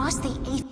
lost the eighth.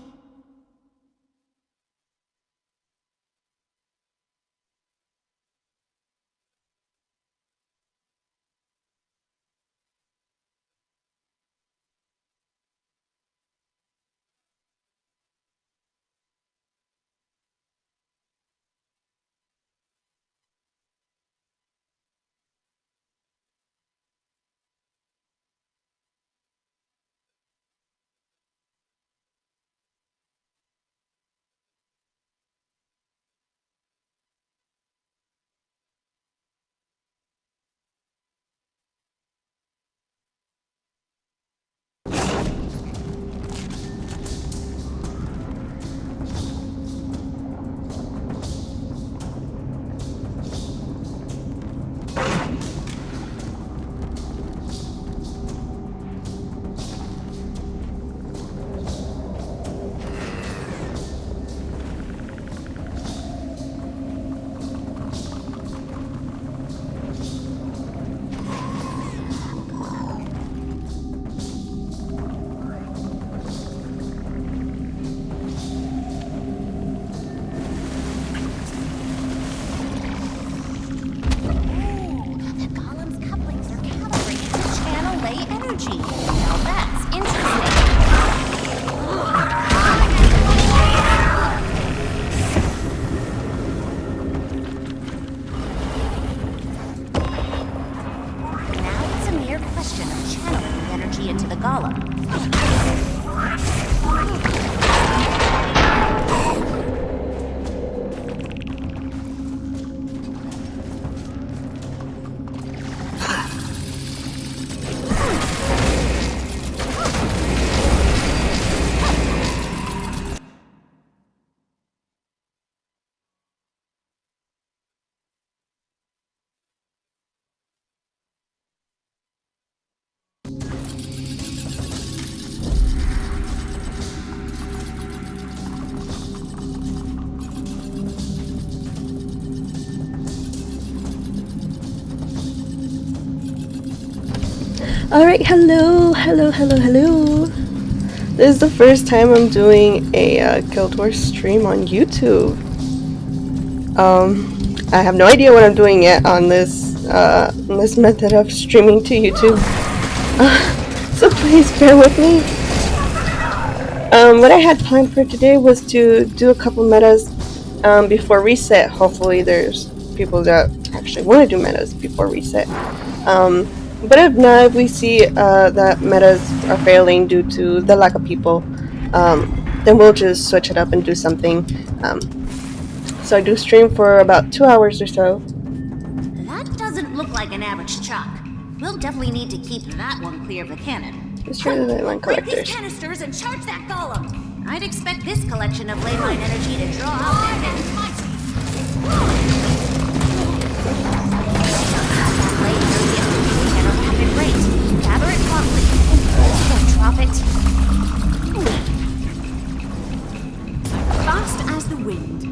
Alright, hello. This is the first time I'm doing a Guild Wars stream on YouTube. I have no idea what I'm doing yet on this method of streaming to YouTube. So please bear with me. What I had planned for today was to do a couple metas before reset. Hopefully there's people that actually want to do metas before reset. But if not, if we see that metas are failing due to the lack of people, then we'll just switch it up and do something. So I do stream for about 2 hours or so. That doesn't look like an average chuck. We'll definitely need to keep that one clear of the cannon. Let's try the leyline collectors. Break these canisters and charge that golem. I'd expect this collection of leyline energy to draw out their next. Gather it promptly. Don't drop it. Fast as the wind.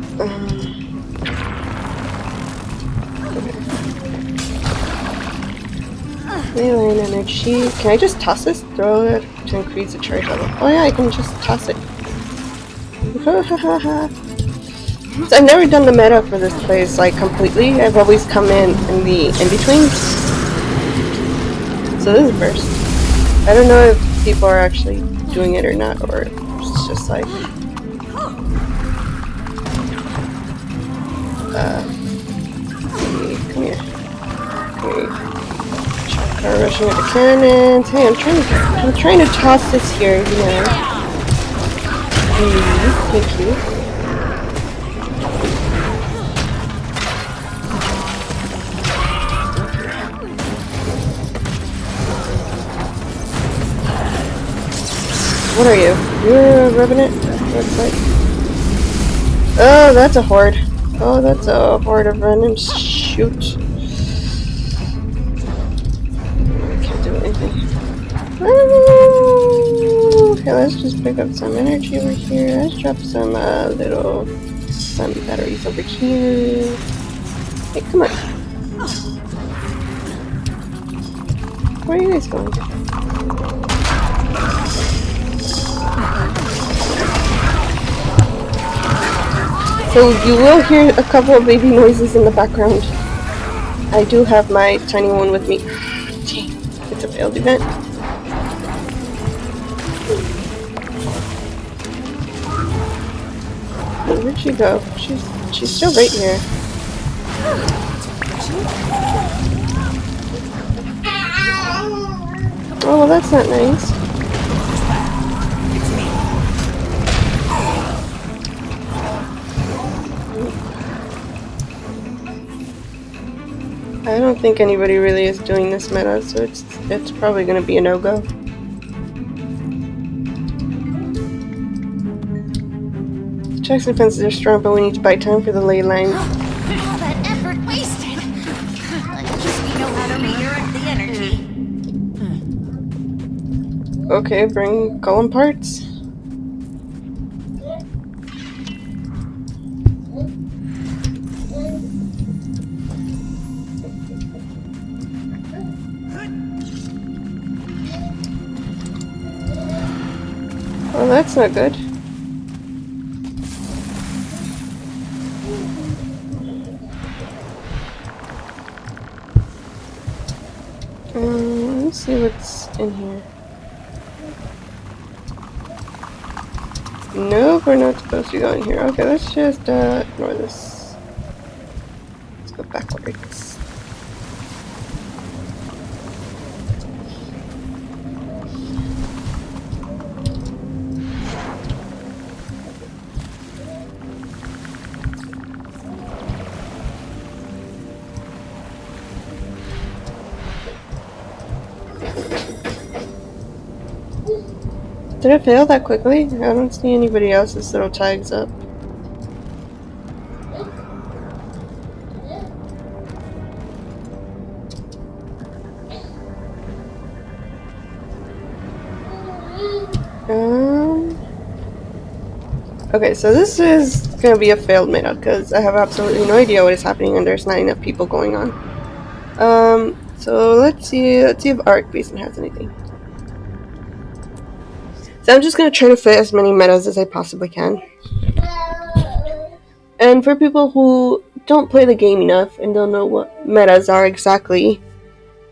Leyline energy. Can I just toss this? Throw it to increase the charge level. Oh yeah, I can just toss it. So I've never done the meta for this place like completely. I've always come in the in-betweens. So this is first. I don't know if people are actually doing it or not, or it's just like come here. Chakra rushing at the cannons. Hey, I'm trying to toss this here, you know. Thank you. What are you? You're a revenant? Looks like. Oh, that's a horde. Oh, that's a horde of remnants. Shoot. Can't do anything. Okay, let's just pick up some energy over here. Let's drop some some batteries over here. Hey, come on. Where are you guys going? So you will hear a couple of baby noises in the background. I do have my tiny one with me. Dang, it's a failed event. Where'd she go? She's still right here. Oh, well, that's not nice. I don't think anybody really is doing this meta, so it's probably going to be a no-go. Checks and fences are strong, but we need to buy time for the ley lines. All that effort wasted. At least we know how to redirect the energy. Okay, bring golem parts. Well, that's not good. Let's see what's in here. Nope, we're not supposed to go in here. Okay, let's just ignore this. Let's go backwards. Did it fail that quickly? I don't see anybody else's little tags up. Okay, so this is gonna be a failed meta because I have absolutely no idea what is happening and there's not enough people going on. So let's see if Auric Basin has anything. So I'm just going to try to fit as many metas as I possibly can. And for people who don't play the game enough and don't know what metas are exactly,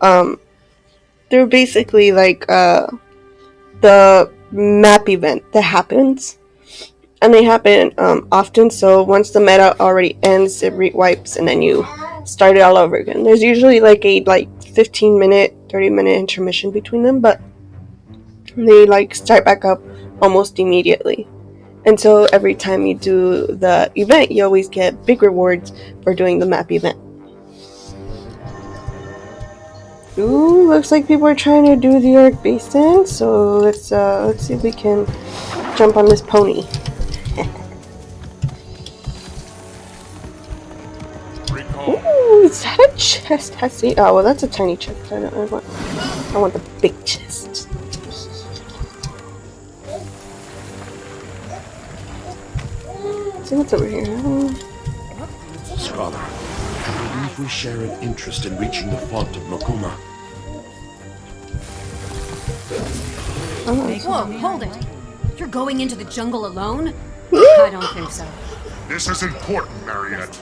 they're basically like the map event that happens. And they happen often, so once the meta already ends, it re-wipes and then you start it all over again. There's usually like a 15-minute, 30-minute intermission between them, but they start back up almost immediately. And so every time you do the event, you always get big rewards for doing the map event. Ooh, looks like people are trying to do the Auric Basin, so let's see if we can jump on this pony. Ooh, is that a chest? I see. Oh, well, that's a tiny chest. I want the big chest. Let's see what's over here. Scholar, I believe we share an interest in reaching the font of Makuma. Whoa, hold it! You're going into the jungle alone? I don't think so. This is important, Mariette.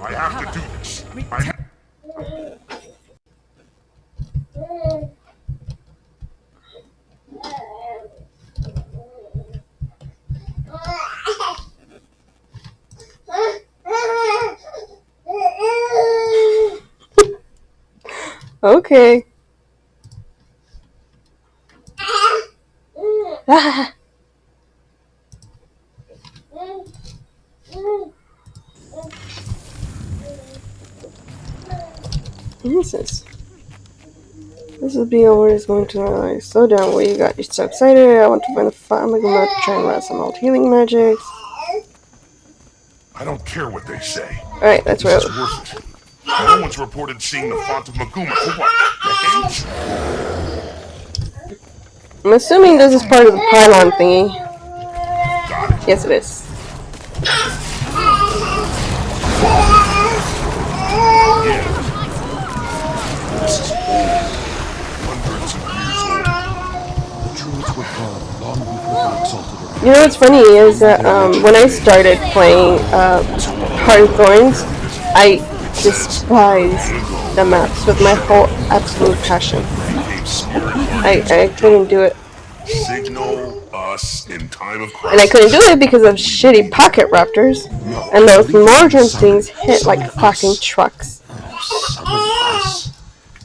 I have to do this. Okay. Ah. What is this? This will be over. It's going to slow down. What you got? You're so excited. I want to find the fire. I'm gonna try and run some old healing magics. I don't care what they say. Alright, that's This right. is worth it. No one's reported seeing the font of Makuma for what? Decades? I'm assuming this is part of the pylon thingy. Got it. Yes, it is. This is old. Hundreds of years old. The druids were carved long before the exalted Orion. You know what's funny is that when I started playing Heart of Thorns, I despised the maps with my whole absolute passion. I couldn't do it. Signal us in time of crisis. And I couldn't do it because of shitty pocket raptors. And those margin things hit like fucking trucks. Summon us.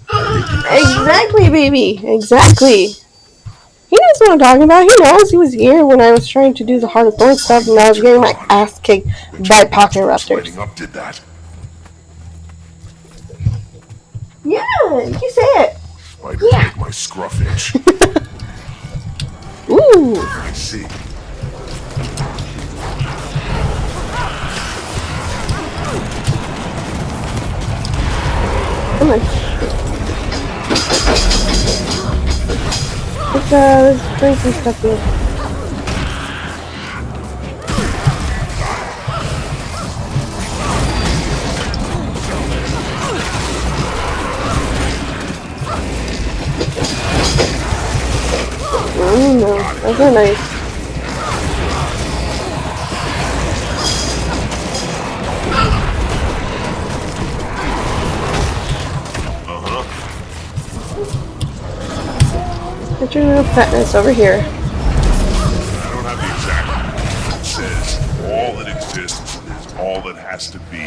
Exactly, baby. Exactly. He knows what I'm talking about. He knows. He was here when I was trying to do the Heart of Thorns stuff, and I was getting my ass kicked by pocket raptors. Lighting up did that. Yeah, you say it. Might make my scruff itch. Ooh. I see. Come on. Let's bring some stuff here. No, those are nice. Get your little fatness over here. I don't have the exact. It says all that exists is all that has to be.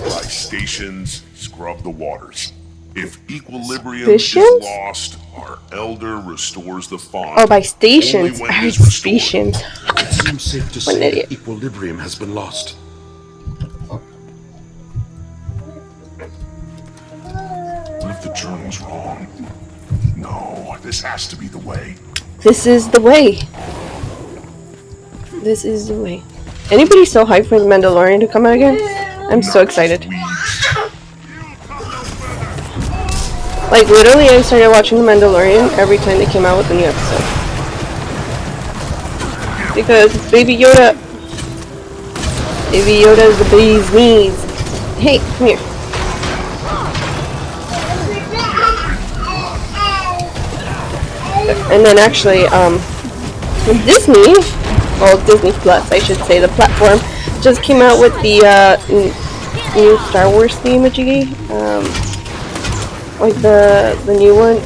By stations, scrub the waters. If equilibrium is lost, our elder restores the font. Oh, by stations. I heard stations. It seems safe to say that equilibrium has been lost. What if the journal's wrong? No, this has to be the way. This is the way. This is the way. Anybody so hyped for the Mandalorian to come out again? I'm so excited. Like, literally, I started watching The Mandalorian every time they came out with a new episode. Because it's Baby Yoda. Baby Yoda is the bee's knees. Hey, come here. And then actually, Disney, well, Disney Plus, I should say, the platform, just came out with the new Star Wars thingamajiggy. Like the new one,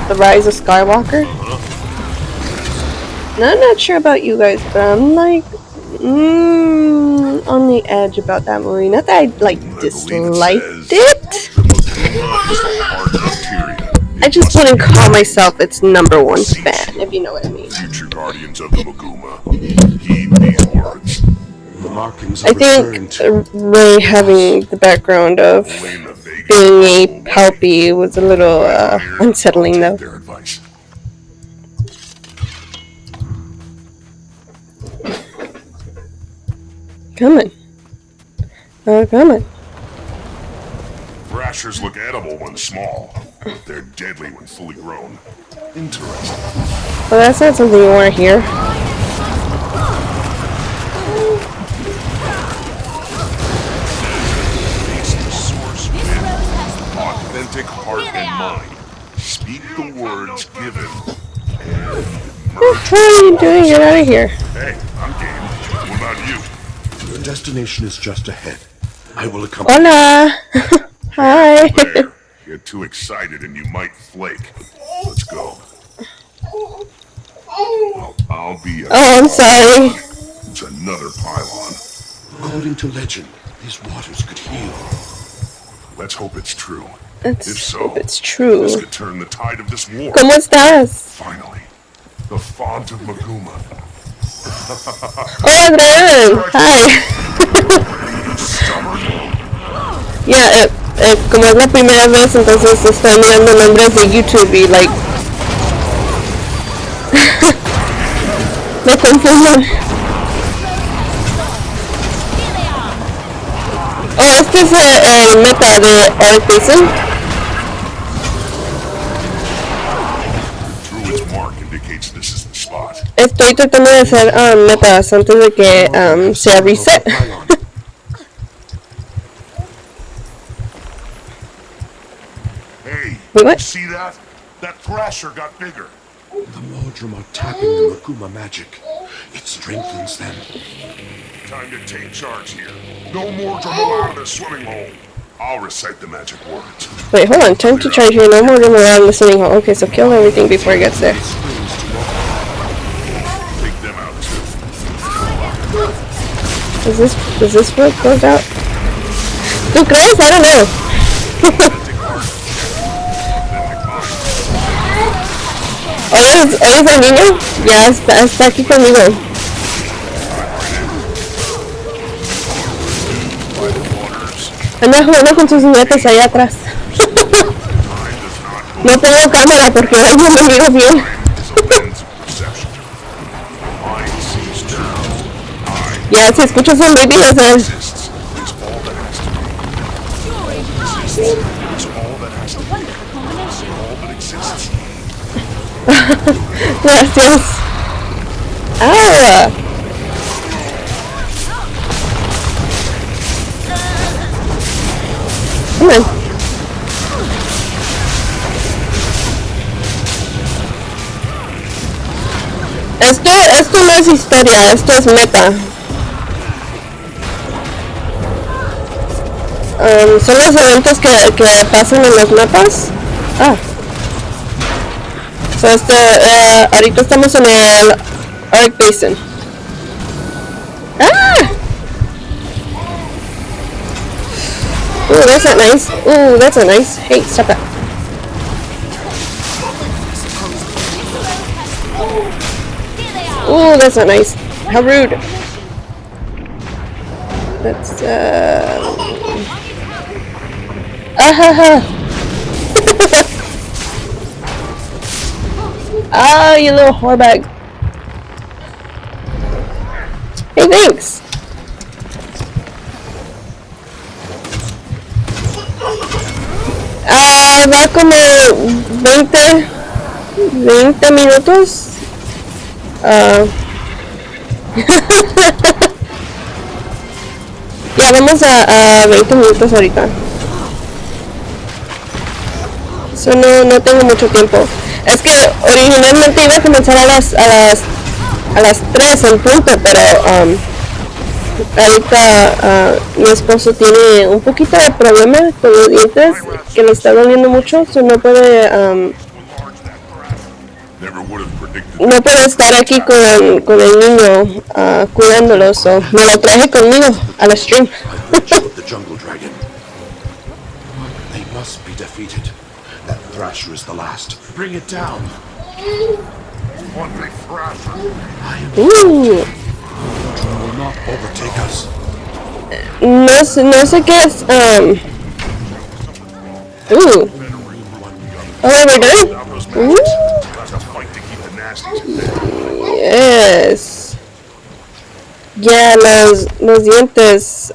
The Rise of Skywalker. Now, I'm not sure about you guys, but I'm like, on the edge about that movie. Not that I, like, disliked it. I just wouldn't call myself its #1 fan, if you know what I mean. Future guardians of the Maguma, heed these words. The markings I think Rey having the background of being a Palpy was a little unsettling, though. Coming. Coming. Thrashers look edible when small. They're deadly when fully grown. Interesting. Well, that's not something you want to hear. Face the source with authentic heart and mind. Speak the words given. What are you doing? Get out of here. Hey, I'm game. What about you? Your destination is just ahead. I will accompany you. Hola. Hi. There. Get too excited and you might flake. Let's go. I'll be. I'm sorry. It's another pylon. According to legend, these waters could heal. Let's hope it's true. Let's If so, hope it's true. This could turn the tide of this war. ¿Cómo estás? Finally, the font of Maguma. Hola, Adrián. Hi. Yeah, como es la primera vez, entonces estoy mirando nombres de YouTube y, like, me confundo. Oh, este es el meta de Auric Basin. Druid's mark indicates this is the spot. Estoy tratando de hacer metas antes de que sea reset. Hey, Wait, what? you see that? That thrasher got bigger. The Modrum are tapping the Makuma magic. It strengthens them. Time to take charge here. No more drama out of the swimming hole. I'll recite the magic words. Wait, hold on. Time to charge here. No more room around the swimming hole. Okay, so kill everything before it gets there. Take them out too. Does this work goes out? ¿Tú crees? I don't know. ¿Eres el niño? Ya está aquí conmigo. Anda jugando con sus juguetes allá atrás. No tengo cámara porque hoy no me miro bien. Ya, si escuchas un baby, vas a ver. Gracias. Ah. Come on. Esto no es historia, esto es meta. Son los eventos que pasan en los mapas. Ah. So ahorita estamos en el Auric Basin. Ah! Ooh, that's not nice. Ooh, that's not nice. Hey, stop that. Ooh, that's not nice. How rude. That's, Ah, you little whorebag. Hey, thanks. Va como 20 minutos. Ya vamos a 20 minutos ahorita. So no tengo mucho tiempo. Es que originalmente iba a comenzar a las 3 en punto, pero ahorita mi esposo tiene un poquito de problema con los dientes, que le está doliendo mucho, so no puede estar aquí con el niño cuidándolo, so me lo traje conmigo a la stream. The jungle dragon. They must be defeated. That Thrasher is the last. Bring it down. One big thrasher. Will Not overtake us. No sé qué es. Oh, we're done? Yes. Ya, los dientes,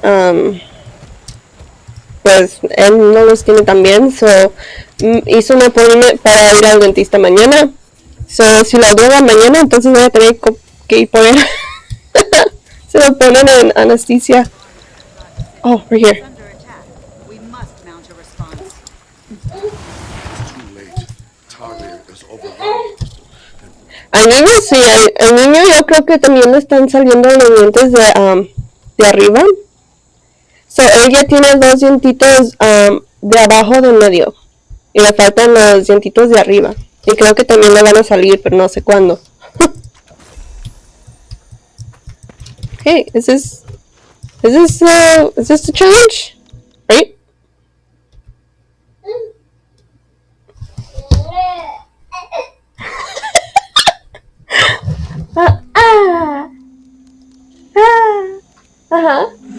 pues él no los tiene tan bien, so hizo un appointment para ir al dentista mañana. So si lo lleva mañana, entonces voy a tener que ir por él. Se lo ponen en anestesia. Oh, right here. Al niño sí, al niño yo creo que también le están saliendo los dientes de arriba. So, él ya tiene 2 dientitos de abajo de medio. Y le faltan los dientitos de arriba. Y creo que también le van a salir, pero no sé cuándo. Hey, is this the challenge? Right?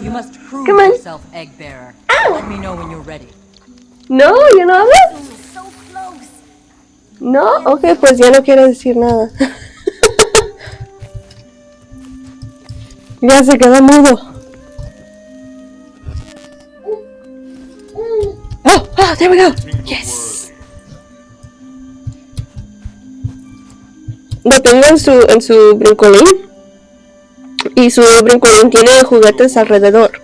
You must prove Come on. yourself, egg bearer. Let me know when you're ready. No, you know that? So close. No, okay, pues ya no quiero decir nada. Ya se quedó mudo. Oh, there we go. Yes. Lo tengo en su brincolín. Y su brincolín tiene juguetes alrededor.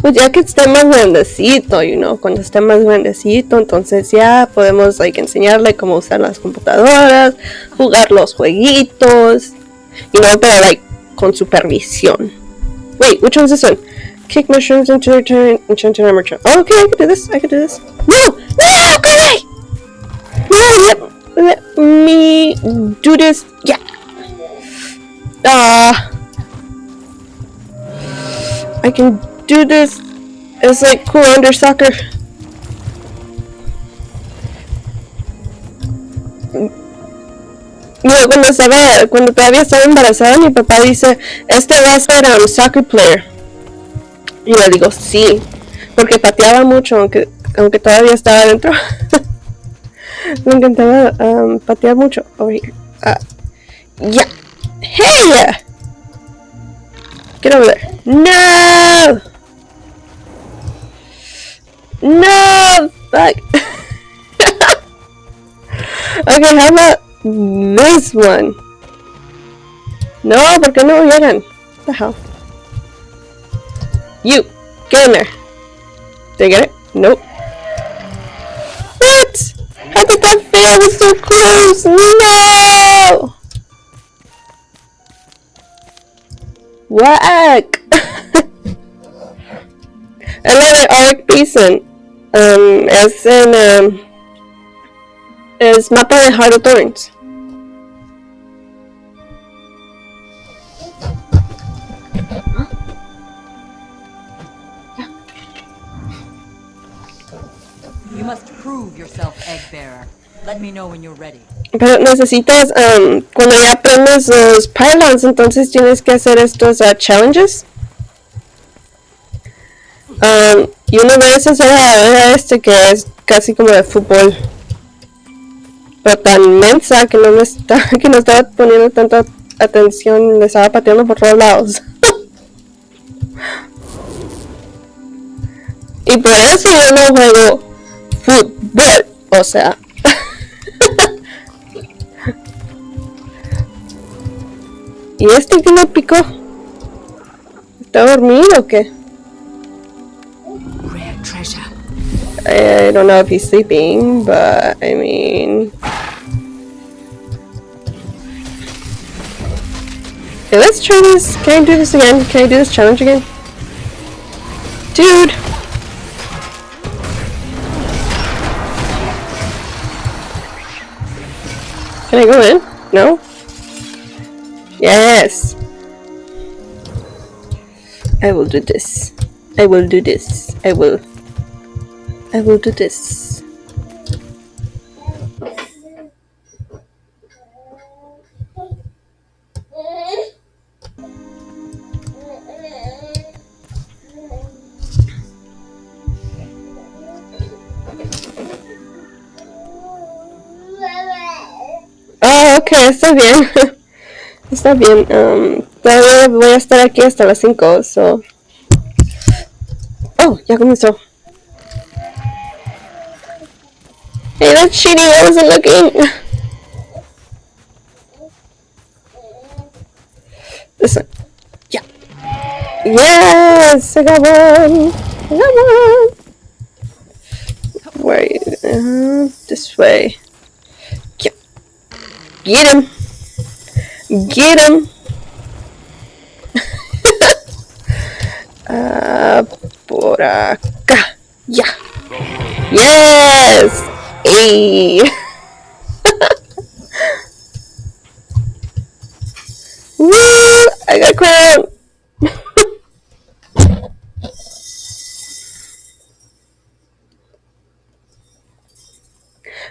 Pues ya que esté más grandecito, cuando esté más grandecito, entonces ya podemos enseñarle cómo usar las computadoras, jugar los jueguitos, pero con supervisión. Wait, which one's this one? Kick mushrooms into their turn, enchanted armor charm. Oh, okay, I can do this. No! No! Go away! No, let me do this. Yeah. I can do this. It's cool under soccer. Cuando todavía estaba embarazada, mi papá dice, va a ser un soccer player. Y le digo, sí, porque pateaba mucho, aunque todavía estaba adentro. Me encantaba patear mucho. Over here. Yeah. Hey! Get over there. No! No! Fuck. Okay, how about this one? No, porque no llegan. What the hell? You! Get in there! Did I get it? Nope. What? How did that fail? It was so close! No! Whack! And then Auric Basin. Es mapa de Heart of Thorns. You must prove yourself, egg bearer. Let me know when you're ready. Pero necesitas, cuando ya aprendes los pylons, entonces tienes que hacer estos challenges. Y uno de esos era este que es casi como de fútbol. Pero tan mensa que no estaba poniendo tanta atención, le estaba pateando por todos lados. Y por eso yo no juego fútbol, o sea. ¿Y este que me picó? ¿Está dormido o qué? Rare treasure. I don't know if he's sleeping, but I mean... Okay, let's try this. Can I do this again? Can I do this challenge again? Dude! Can I go in? No? Yes! I will do this. I will do this. I will do this. Oh, okay, está bien. Está bien. Todavía voy a estar aquí hasta las 5, so... Oh, ya comenzó. Hey, that's cheating. I wasn't looking. This one. Yeah. Yes! I got one! I got one! Where are you? This way. Yeah. Get him! Get him! Por acá. Yeah. Yes! Hey! Woo! I got crown!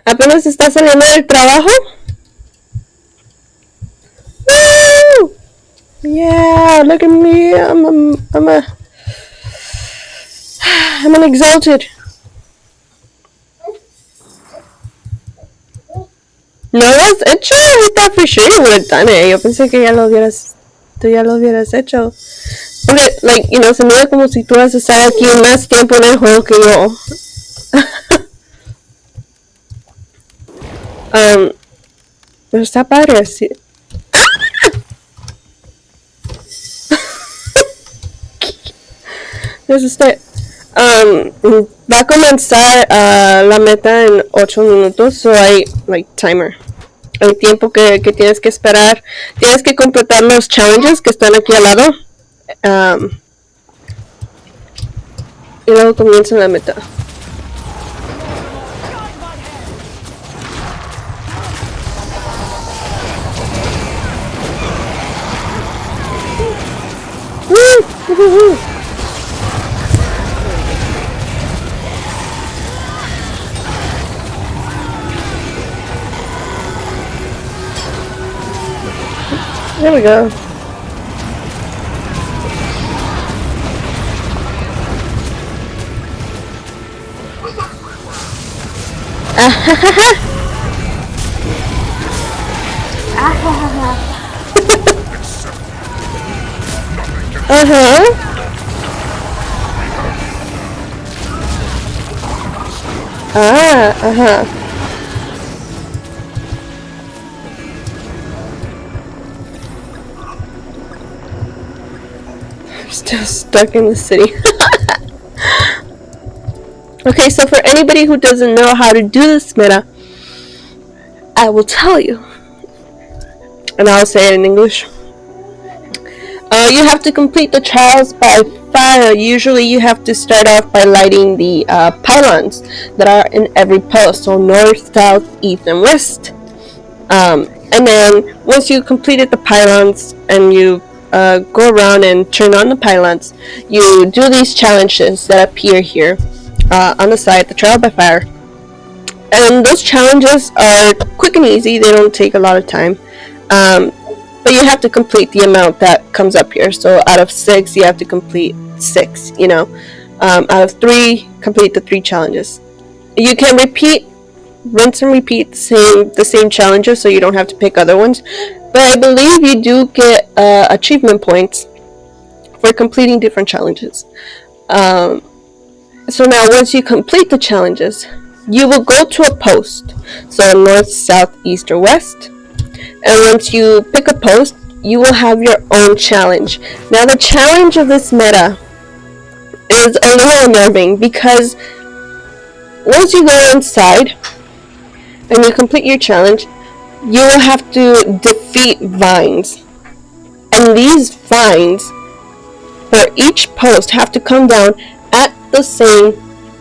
¿Apenas está saliendo del trabajo? Woo! Yeah, look at me. I'm an exalted. ¿No lo has hecho? I thought for sure you would have done it. Yo pensé que tú ya lo hubieras hecho. Porque, se mira como si tú vas a estar aquí más tiempo en el juego que yo. Pero está padre así. There's a step. Va a comenzar la meta en 8 minutos, so hay like timer. El tiempo que tienes que esperar. Tienes que completar los challenges que están aquí al lado. Y luego comienza la meta. There we go. Still stuck in the city. Okay, so for anybody who doesn't know how to do this meta, I will tell you. And I'll say it in English. You have to complete the trials by fire. Usually you have to start off by lighting the pylons that are in every post. So north, south, east, and west. And then once you completed the pylons and you go around and turn on the pylons, you do these challenges that appear here on the side, the trial by fire. And those challenges are quick and easy. They don't take a lot of time. But you have to complete the amount that comes up here. So out of 6, you have to complete 6, you know. Out of 3, complete the 3 challenges. You can rinse and repeat the same challenges, so you don't have to pick other ones. But I believe you do get achievement points for completing different challenges. So now once you complete the challenges, you will go to a post. So north, south, east, or west. And once you pick a post, you will have your own challenge. Now the challenge of this meta is a little unnerving because once you go inside and you complete your challenge, you will have to defeat vines. And these vines for each post have to come down at the same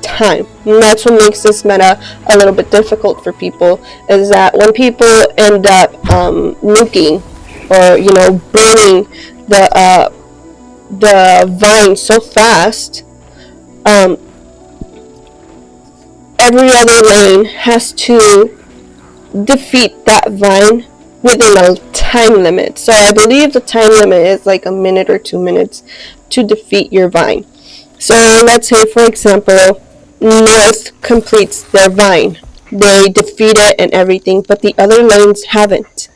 time. And that's what makes this meta a little bit difficult for people, is that when people end up nuking or burning the vine so fast, every other lane has to defeat that vine within a time limit. So I believe the time limit is like a minute or 2 minutes to defeat your vine. So let's say, for example, North completes their vine. They defeat it and everything, but the other lanes haven't.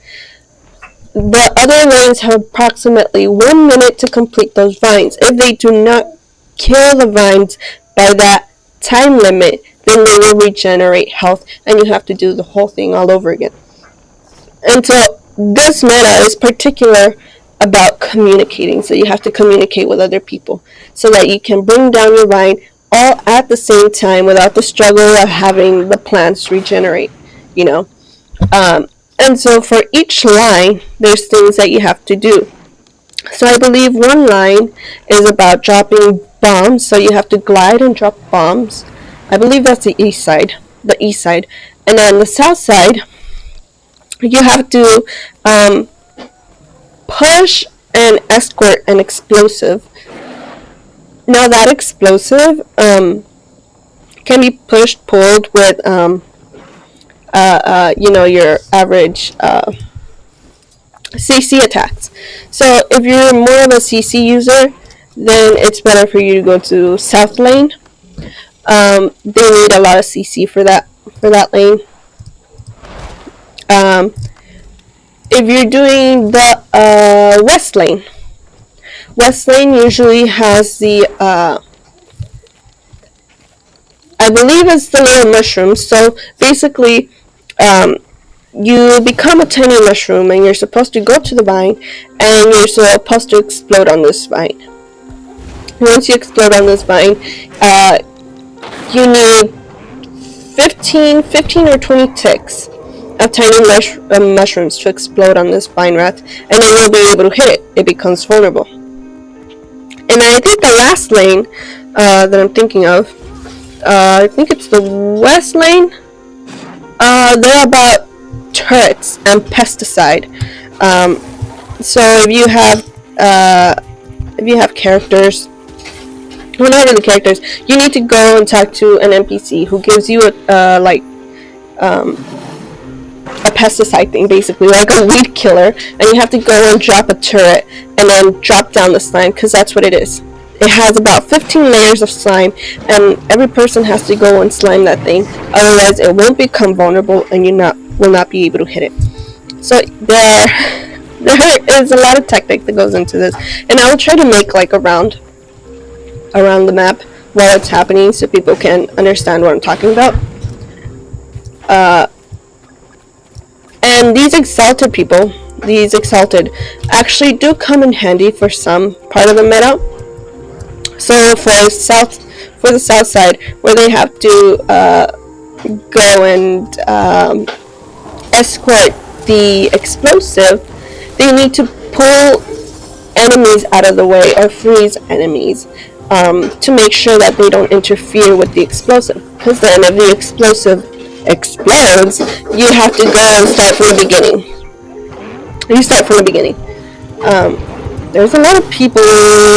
The other lanes have approximately 1 minute to complete those vines. If they do not kill the vines by that time limit, then they will regenerate health and you have to do the whole thing all over again. And so this meta is particular about communicating. So you have to communicate with other people so that you can bring down your vine all at the same time without the struggle of having the plants regenerate, And so for each line, there's things that you have to do. So I believe one line is about dropping bombs. So you have to glide and drop bombs. I believe that's the east side. And then the south side, you have to push and escort an explosive. Now that explosive can be pushed, pulled with your average CC attacks. So if you're more of a CC user, then it's better for you to go to south lane. They need a lot of CC for that lane. If you're doing the west lane usually has the I believe it's the little mushrooms. So basically, you become a tiny mushroom and you're supposed to go to the vine and you're supposed to explode on this vine. once you explode on this vine, you need 15 or 20 ticks of tiny mushrooms to explode on this vine rat, and then you'll be able to hit it. It becomes vulnerable. And I think the last lane that I'm thinking of, I think it's the west lane. They're about turrets and pesticide. So if you have characters, well, not really characters, you need to go and talk to an NPC who gives you a pesticide thing, basically like a weed killer, and you have to go and drop a turret and then drop down the slime, because that's what it is. It has about 15 layers of slime, and every person has to go and slime that thing, otherwise it won't become vulnerable and you will not be able to hit it. So there is a lot of technique that goes into this, and I will try to make like around the map while it's happening so people can understand what I'm talking about. And these exalted people, actually do come in handy for some part of the meta. So for the south side, where they have to go and escort the explosive, they need to pull enemies out of the way or freeze enemies to make sure that they don't interfere with the explosive. Because then if the explosive explodes, you have to go and start from the beginning. There's a lot of people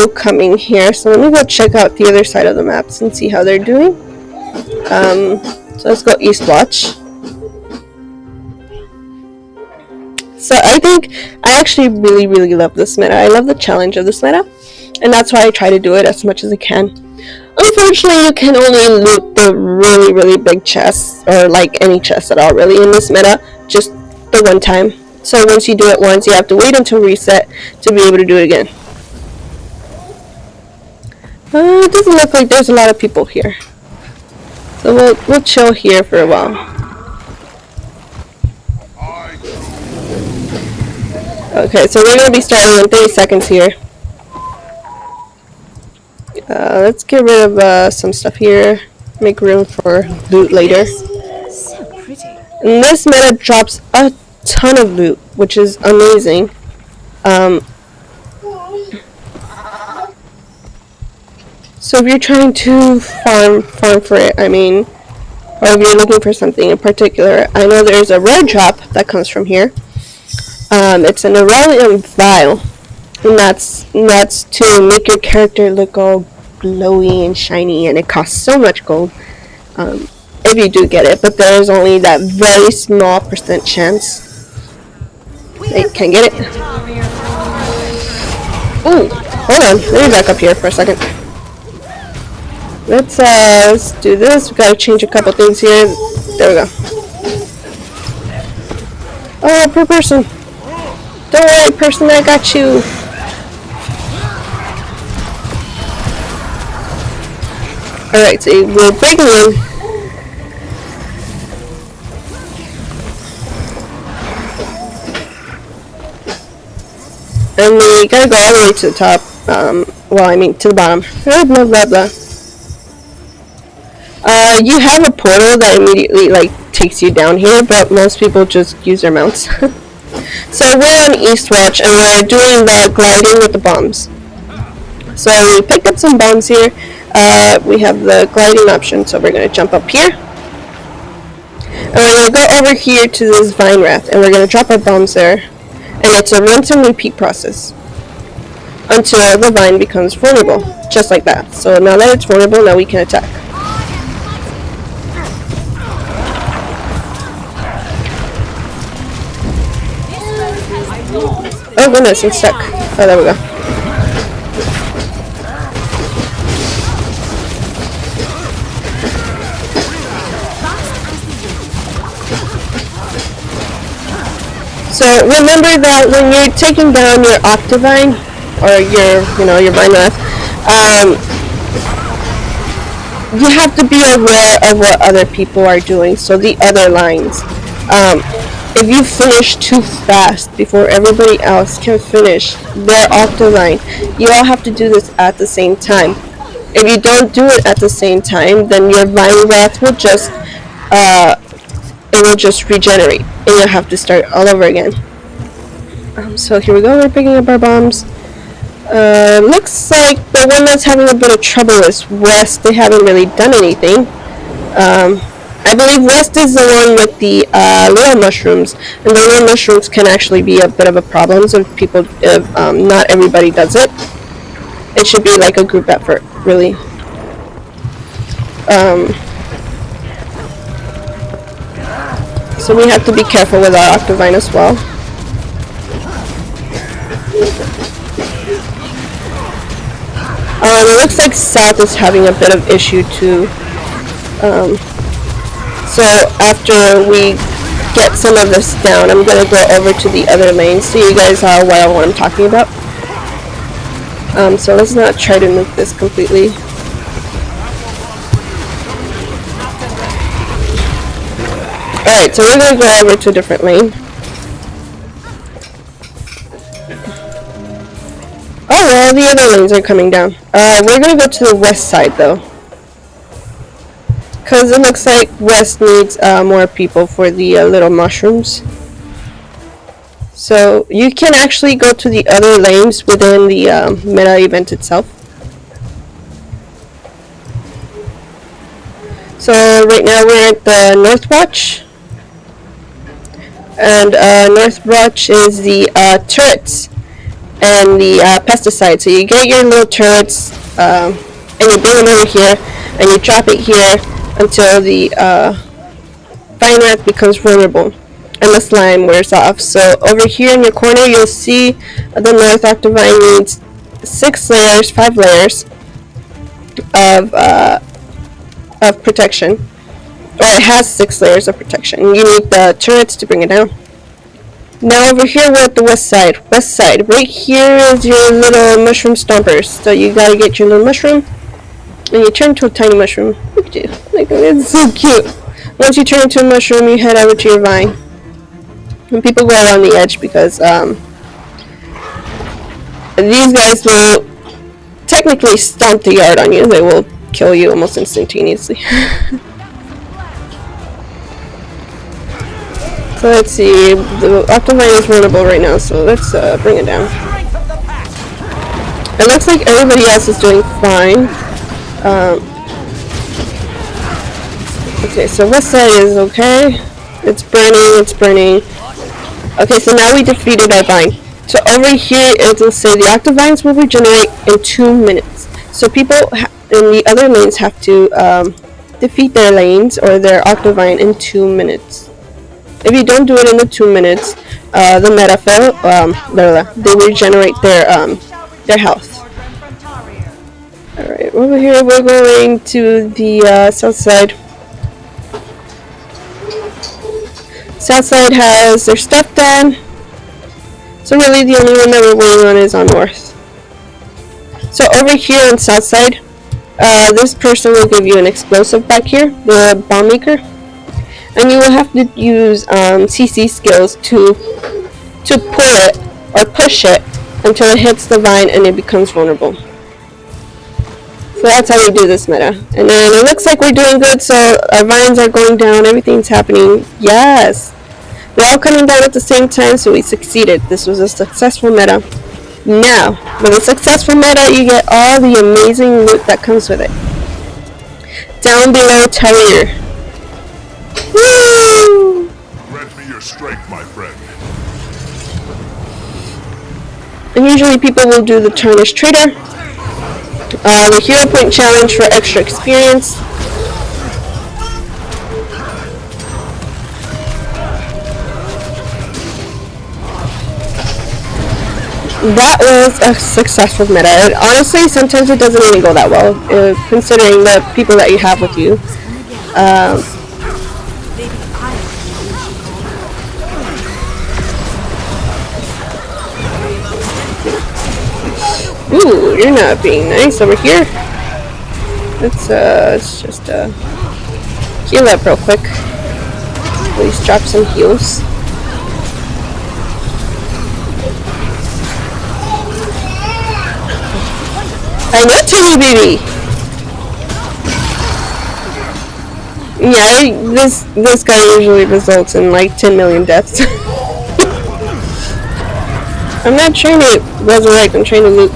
coming here, so let me go check out the other side of the maps and see how they're doing. So let's go East Watch. So I actually really love this meta. I love the challenge of this meta, and that's why I try to do it as much as I can. Unfortunately, you can only loot the really big chests, or like any chest at all really in this meta, just the one time. So once you do it once, you have to wait until reset to be able to do it again. It doesn't look like there's a lot of people here, so we'll chill here for a while. Okay, so we're gonna be starting in 30 seconds here. Let's get rid of some stuff here, make room for loot later. So pretty. And this meta drops a ton of loot, which is amazing. So if you're trying to farm for it, I mean, or if you're looking for something in particular, I know there's a rare drop that comes from here. It's an Aurelian vial, and that's to make your character look all glowy and shiny, and it costs so much gold if you do get it, but there is only that very small % chance that you can get it. Ooh, hold on, let me back up here for a second. Let's do this. We gotta change a couple things here. There we go. Oh, poor person. Don't worry, person, I got you. Alright, so we're breaking in. And we gotta go all the way to the top. Well, I mean to the bottom. Blah, blah, blah. You have a portal that immediately, like, takes you down here, but most people just use their mounts. So we're on East Watch, and we're doing the gliding with the bombs. So we picked up some bombs here. We have the gliding option, so we're going to jump up here. And we're going to go over here to this vine raft, and we're going to drop our bombs there. And it's a rinse and repeat process until the vine becomes vulnerable, just like that. So now that it's vulnerable, now we can attack. Oh goodness, it's stuck. Oh, there we go. So remember that when you're taking down your Octavine, or your vine raft, you have to be aware of what other people are doing, so the other lines. if you finish too fast before everybody else can finish their Octovine, you all have to do this at the same time. If you don't do it at the same time, then your Vine Wrath will just regenerate, and you'll have to start all over again. So here we go, we're picking up our bombs. Looks like the one that's having a bit of trouble is West. They haven't really done anything. I believe West is the one with the little mushrooms, and the little mushrooms can actually be a bit of a problem. So if not everybody does it, it should be like a group effort, really. So we have to be careful with our Octovine as well. It looks like South is having a bit of issue too. So after we get some of this down, I'm going to go over to the other lane so you guys are aware of what I'm talking about. So let's not try to nuke this completely. Alright, so we're going to go over to a different lane. Oh well, the other lanes are coming down. We're going to go to the west side though, because it looks like West needs more people for the little mushrooms. So you can actually go to the other lanes within the meta event itself. So right now we're at the North Watch, and North Watch is the turrets and the pesticide. So you get your little turrets and you bring them over here and you drop it here until the Vine Wrath becomes vulnerable and the slime wears off. So over here in your corner you'll see the North Octovine needs 5 layers of protection, or it has 6 layers of protection. You need the turrets to bring it down. Now over here we're at the west side. Right here is your little mushroom stompers. So you gotta get your little mushroom, and you turn into a tiny mushroom. Look at you. Like, it's so cute. Once you turn into a mushroom, you head over to your vine. And people go around the edge because these guys will technically stomp the yard on you. They will kill you almost instantaneously. So let's see, the Octovine is vulnerable right now, so let's bring it down. It looks like everybody else is doing fine. Okay, so west side is okay. It's burning. Okay, so now we defeated our vine. So over here it will say the Octovines will regenerate in 2 minutes. So people in the other lanes have to defeat their lanes or their Octovine in 2 minutes. If you don't do it in the 2 minutes, the meta fail. They regenerate their health. Alright, over here we're going to the south side. South side has their stuff done. So really the only one that we're waiting on is on north. So over here on south side, this person will give you an explosive back here, the bomb maker. And you will have to use CC skills to pull it or push it until it hits the vine and it becomes vulnerable. So that's how we do this meta. And then it looks like we're doing good, so our vines are going down, everything's happening. Yes! They're all coming down at the same time, so we succeeded. This was a successful meta. Now, with a successful meta, you get all the amazing loot that comes with it. Down below, Terrier. Woo! Grant me your strength, my friend. And usually people will do the Tarnished Trader, the Hero Point Challenge for extra experience. That was a successful meta. Honestly, sometimes it doesn't even go that well, considering the people that you have with you. Ooh, you're not being nice over here. Let's just heal up real quick. At least drop some heals. I know, tiny baby. Yeah, this guy usually results in like 10 million deaths. I'm not trying to resurrect, I'm trying to loot.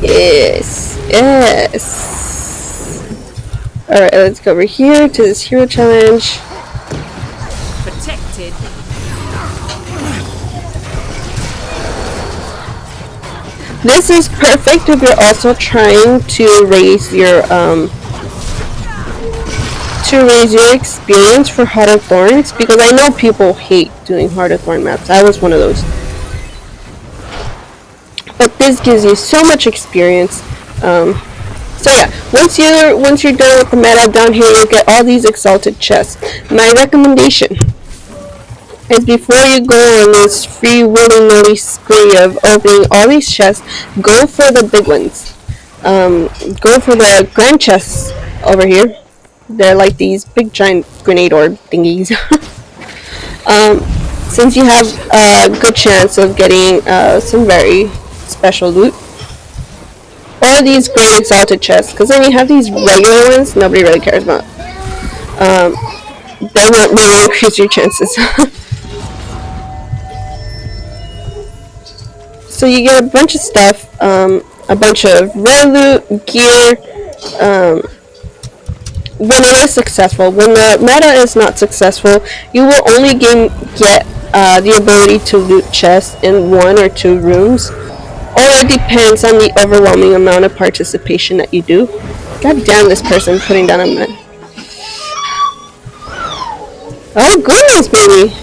Yes, yes. Alright, let's go over here to this hero challenge. Protected. This is perfect if you're also trying to raise your experience for Heart of Thorns, because I know people hate doing Heart of Thorn maps. I was one of those. But this gives you so much experience. So yeah, once you're done with the meta, down here you'll get all these exalted chests. My recommendation is before you go on this free willy-nilly spree of opening all these chests, go for the big ones. Go for the grand chests over here. They're like these big giant grenade orb thingies. Since you have a good chance of getting some very special loot. Or these great exalted chests, because then you have these regular ones nobody really cares about. That won't really increase your chances. So you get a bunch of stuff, a bunch of rare loot, gear, when it is successful. When the meta is not successful, you will only get the ability to loot chests in 1 or 2 rooms, or it depends on the overwhelming amount of participation that you do. God damn, this person putting down a man. Oh goodness, baby!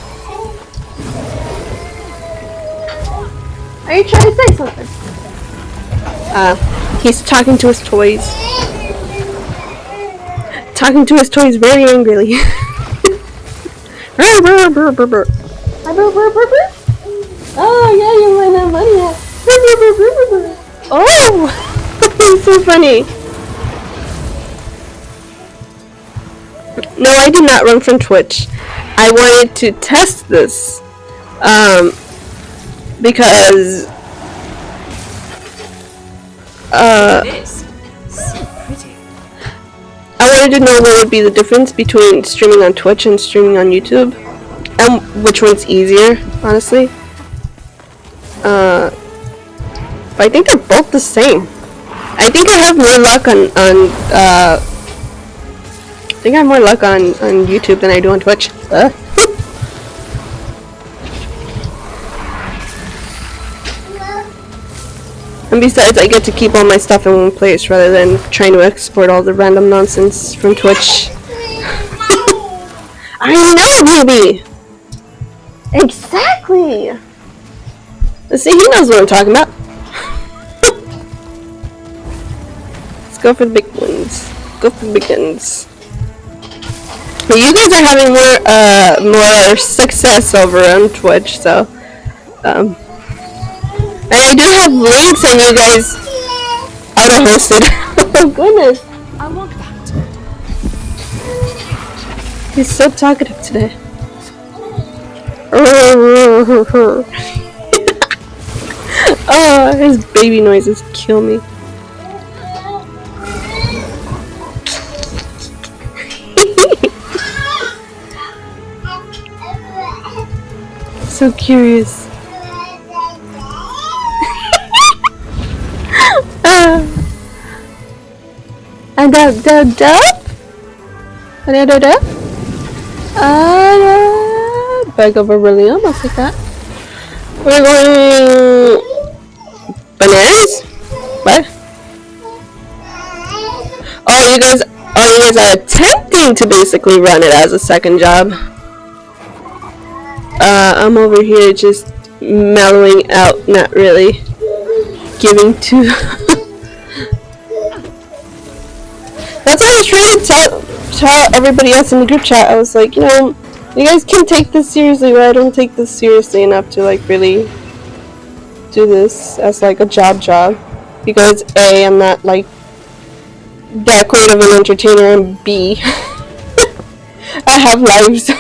Are you trying to say something? He's talking to his toys. Talking to his toys very angrily. Oh yeah, you win that money. Oh, it's so funny. No, I did not run from Twitch. I wanted to test this, because It is. So pretty. I wanted to know what would be the difference between streaming on Twitch and streaming on YouTube, and which one's easier, honestly. But I think they're both the same. I think I have more luck on YouTube than I do on Twitch. And besides, I get to keep all my stuff in one place rather than trying to export all the random nonsense from Twitch. I know, baby! Exactly! See, he knows what I'm talking about. Let's go for the big ones. Go for the big ones. But you guys are having more success over on Twitch, so and I do have links and you guys auto-hosted. Oh goodness. I want that. He's so talkative today. Oh, his baby noises kill me. So curious. Bag of beryllium, I'll take that. We're going bananas? What? Oh, you guys are attempting to basically run it as a second job. I'm over here just mellowing out, not really giving to. That's what I was trying to tell everybody else in the group chat. I was like, you know, you guys can take this seriously, but I don't take this seriously enough to like really do this as like a job, because A, I'm not like that great of an entertainer, and B, I have lives.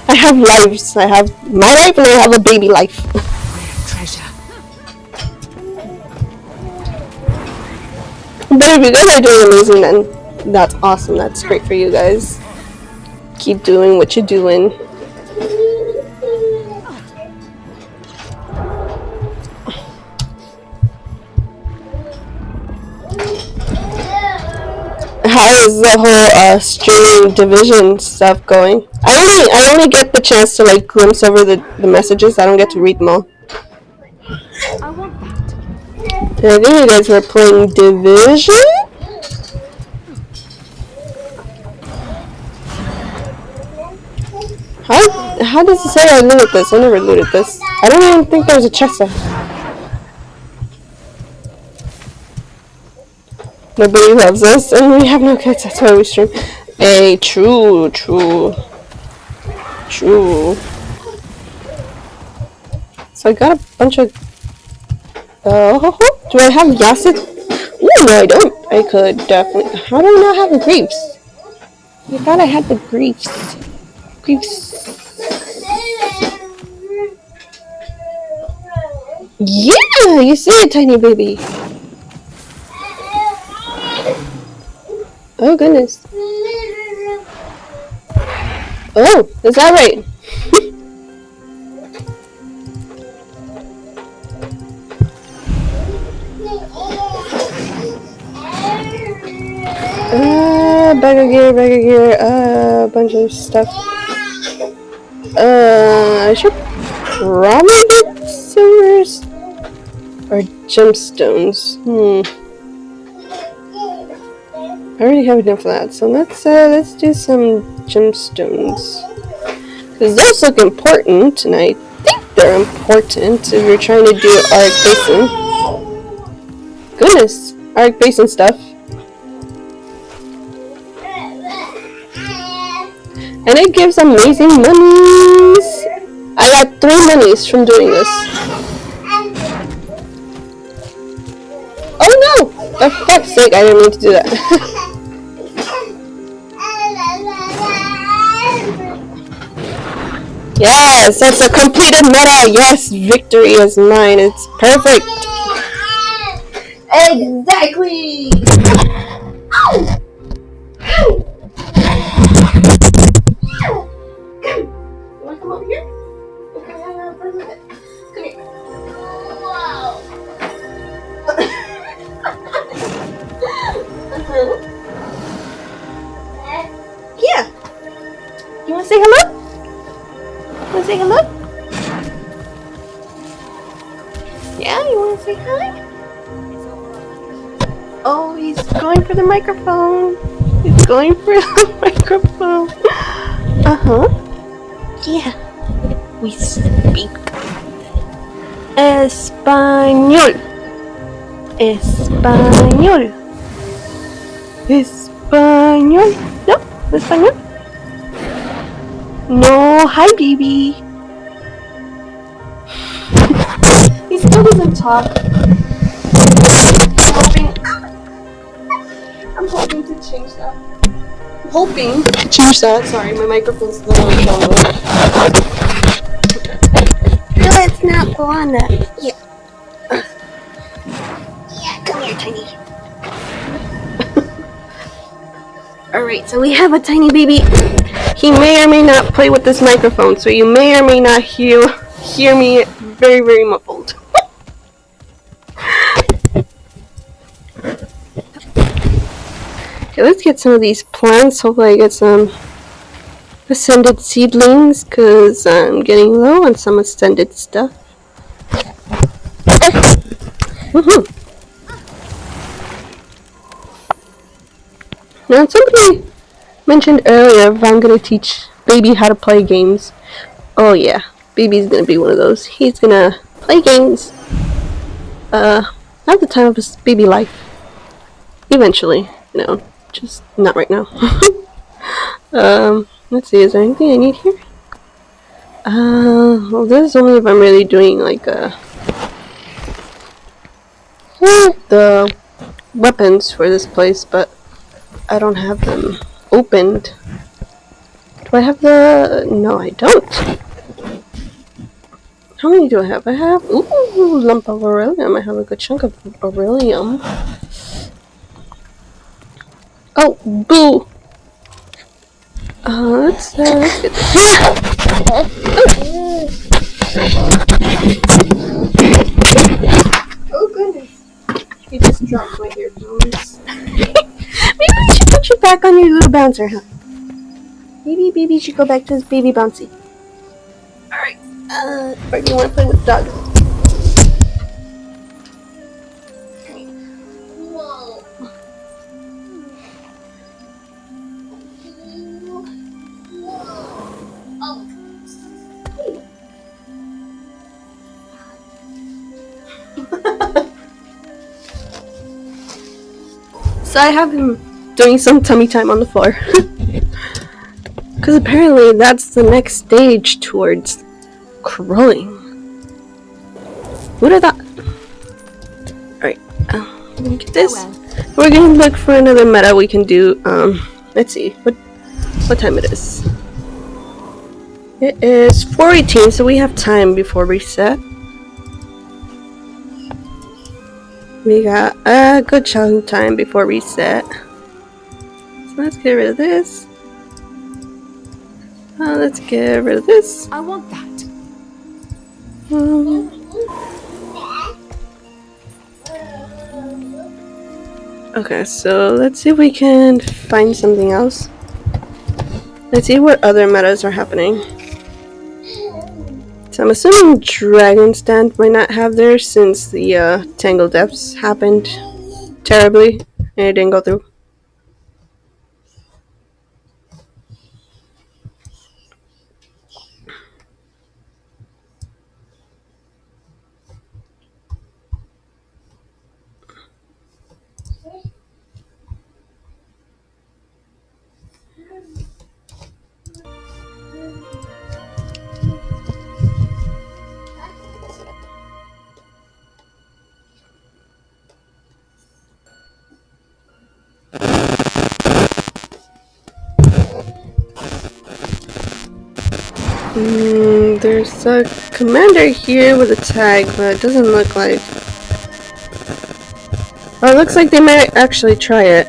I have lives. I have my life and I have a baby life. Treasure. But if you guys are doing amazing, then that's awesome. That's great for you guys. Keep doing what you're doing. How is the whole streaming division stuff going? I only get the chance to like glimpse over the messages. I don't get to read them all. I want that. I think you guys were playing Division? How does it say I looted this? I never looted this. I don't even think there was a chest there. Nobody loves us, and we have no kids. That's why we stream. Hey, true. So I got a bunch of. Do I have Yacid? Ooh, no, I don't. I could definitely. How do I not have the grapes? I thought I had the grapes. Yeah, you see it, tiny baby. Oh goodness. Oh, is that right? Bag of gear, a bunch of stuff. I should probably get silvers or gemstones. I already have enough of that, so let's do some gemstones. Because those look important, and I think they're important if you're trying to do Auric Basin. Goodness, Auric Basin stuff. And it gives amazing monies. I got 3 monies from doing this. Oh no! For fuck's sake, I didn't mean to do that. Yes, that's a completed meta. Yes, victory is mine. It's perfect. Exactly. Ow! Ow! You wanna come over here? Okay, come here. Wow. Yeah. You wanna say hello? Wanna say hello? Yeah, you wanna say hi? Oh, he's going for the microphone. He's going for the microphone. Yeah. We speak Español. Español. Español. No, Español. No, hi, baby. He still doesn't talk. I'm hoping to change that. Sorry, my microphone's literally going. Let's not go on that. Yeah. Yeah, come here, tiny. Alright, so we have a tiny baby. He may or may not play with this microphone, so you may or may not hear me very, very muffled. Okay, let's get some of these plants. Hopefully I get some ascended seedlings, because I'm getting low on some ascended stuff. Woohoo! Now, somebody mentioned earlier if I'm going to teach baby how to play games. Oh yeah, baby's going to be one of those. He's going to play games. Not the time of his baby life. Eventually, you know, just not right now. Let's see, is there anything I need here? Well, this is only if I'm really doing like the weapons for this place, but I don't have them opened. Do I have the... No, I don't. How many do I have? I have... Ooh, lump of beryllium. I have a good chunk of beryllium. Oh, boo! Let's get this. Oh goodness! You just dropped my earphones. Maybe we should put you back on your little bouncer, huh? Maybe baby should go back to his baby bouncy. Alright, or do you want to play with the dog? Whoa. Oh. So I have him doing some tummy time on the floor. Because apparently that's the next stage towards crowing. What are that? Alright, let me get this. We're gonna look for another meta we can do. Let's see, what time it is. It is 4:18, so we have time before reset. We got a good chunk of time before reset. So let's get rid of this. Let's get rid of this. I want that. Okay, so let's see if we can find something else. Let's see what other metas are happening. So I'm assuming Dragon Stand might not have theirs since the Tangle Depths happened terribly and it didn't go through. There's a commander here with a tag, but it doesn't look like... Oh, it looks like they might actually try it.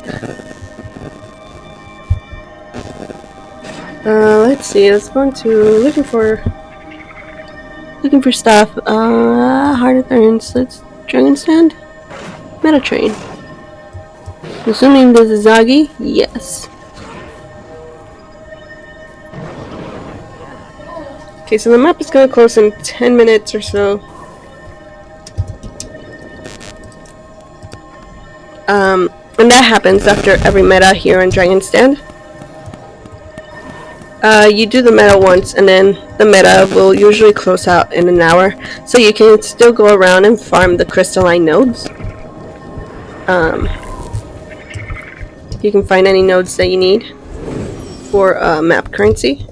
Let's see, let's go into looking for stuff. Heart of Thorns, let's Dragon Stand. Meta Train. Assuming this is Zagi? Yes. Okay, so the map is gonna close in 10 minutes or so. And that happens after every meta here on Dragon Stand. You do the meta once, and then the meta will usually close out in an hour, so you can still go around and farm the crystalline nodes. You can find any nodes that you need for map currency.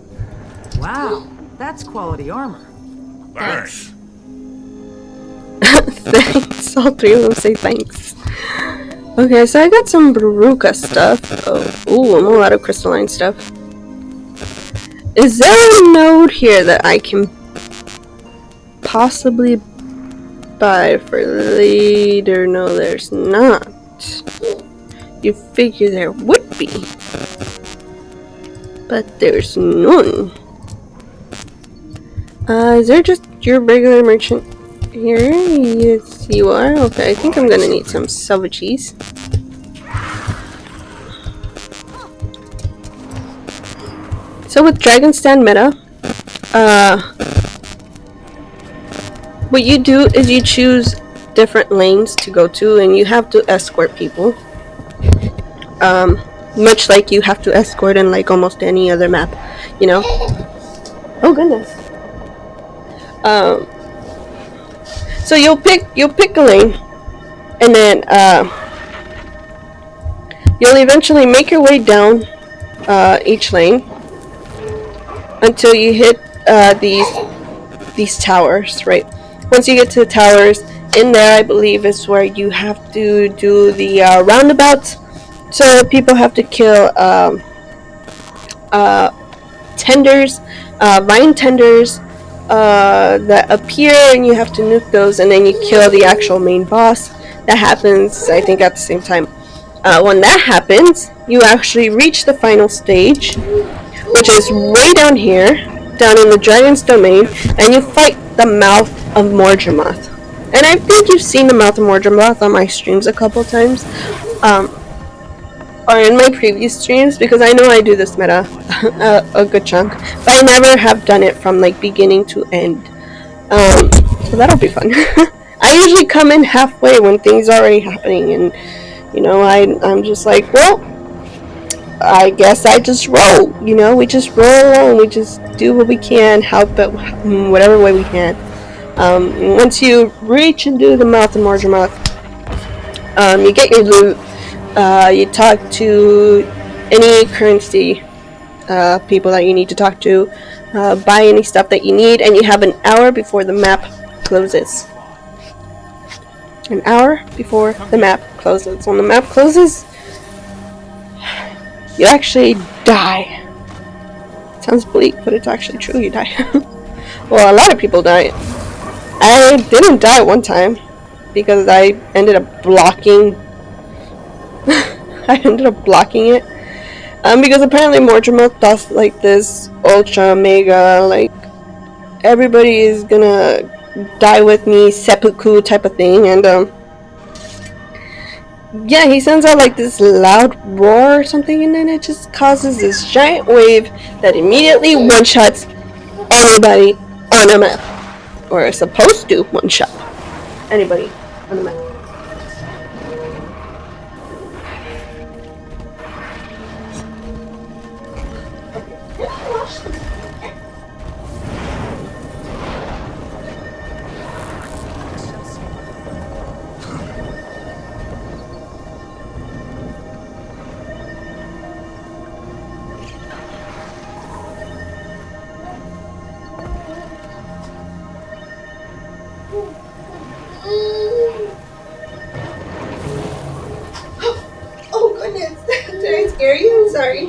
Wow, that's quality armor. Thanks. Thanks. All three of them say thanks. Okay, so I got some Baruka stuff. Oh, a lot of crystalline stuff. Is there a node here that I can possibly buy for later? No, there's not. You figure there would be, but there's none. Is there just your regular merchant here? Yes, you are. Okay, I think I'm gonna need some salvages. So with Dragon Stand meta, what you do is you choose different lanes to go to, and you have to escort people. Much like you have to escort in like almost any other map, you know. Oh goodness. So you'll pick a lane, and then you'll eventually make your way down each lane until you hit these towers, right? Once you get to the towers, in there I believe is where you have to do the roundabouts. So people have to kill tenders, vine tenders that appear, and you have to nuke those, and then you kill the actual main boss. That happens, I think, at the same time. When that happens, you actually reach the final stage, which is way down here, down in the dragon's domain, and you fight the mouth of Morgemoth. And I think you've seen the mouth of Morgemoth on my streams a couple times, or in my previous streams, because I know I do this meta a good chunk, but I never have done it from like beginning to end. So that'll be fun. I usually come in halfway when things are already happening, and you know, I'm just like, well, I guess I just roll. You know, we just roll along. We just do what we can, help it whatever way we can. Once you reach and do the mouth of Morgemoth, you get your loot. You talk to any currency people that you need to talk to, buy any stuff that you need, and you have an hour before the map closes. An hour before the map closes. When the map closes, you actually die. Sounds bleak, but it's actually true, you die. Well, a lot of people die. I didn't die one time because I ended up blocking I ended up blocking it. Because apparently Morgemoth does like this ultra mega, like everybody is gonna die with me seppuku type of thing, and yeah, he sends out like this loud roar or something, and then it just causes this giant wave that immediately one-shots anybody on the map, or is supposed to one-shot anybody on the map. Oh goodness, did I scare you? I'm sorry.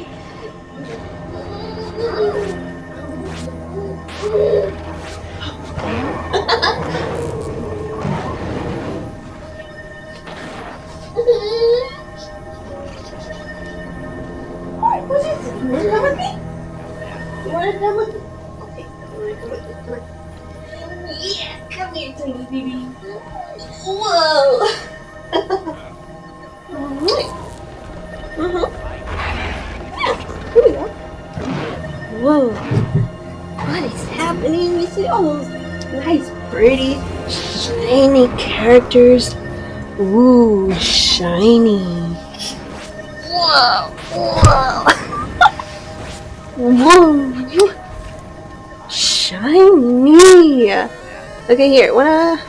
What is it? You wanna come with me? You wanna come with me? Okay, you wanna come with me? Come on. Yeah, come here, tiny baby. Whoa! Yeah, here we go. Whoa. What is happening? You see all those nice, pretty, shiny characters? Ooh, shiny. Whoa. Whoa. Shiny. Okay, here. Wanna?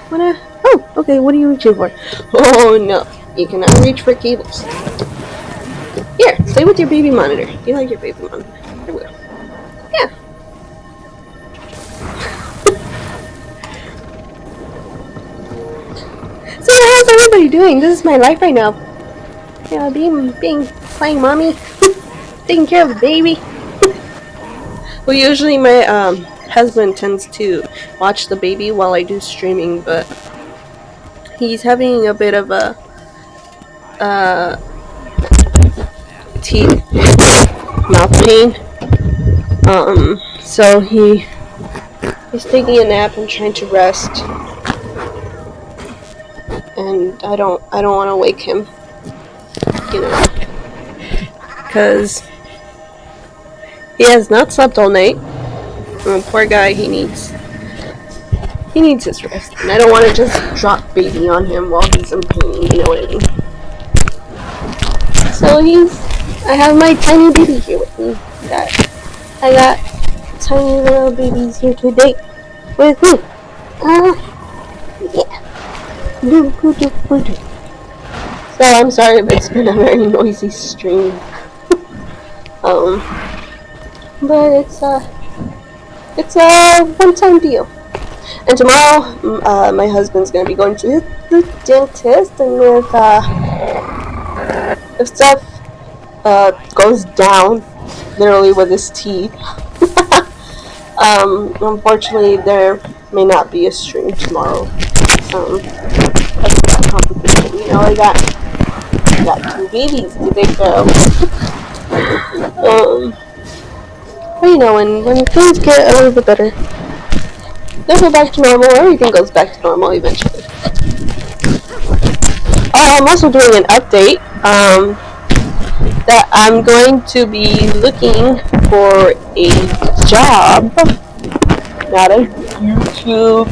Oh, okay. What are you reaching for? Oh no, you cannot reach for cables. Here, play with your baby monitor. You like your baby monitor? Here we go. Yeah. So how's everybody doing? This is my life right now. Yeah, playing mommy, taking care of the baby. Well, usually my husband tends to watch the baby while I do streaming, but he's having a bit of a teeth, mouth pain. So he's taking a nap and trying to rest, and I don't want to wake him, you know, because he has not slept all night. Poor guy, he needs his rest, and I don't want to just drop baby on him while he's in pain, you know what I mean? So I have my tiny baby here with me. I got tiny little babies here today with me. Yeah. So I'm sorry if it's been a very noisy stream. But it's a one-time deal. And tomorrow, my husband's gonna be going to the dentist, and if stuff goes down, literally with his teeth, unfortunately, there may not be a stream tomorrow. That's that complicated. You know, I got got 2 babies to take care of. But you know, when things get a little bit better, they'll go back to normal. Everything goes back to normal eventually. I'm also doing an update. That I'm going to be looking for a job, not a YouTube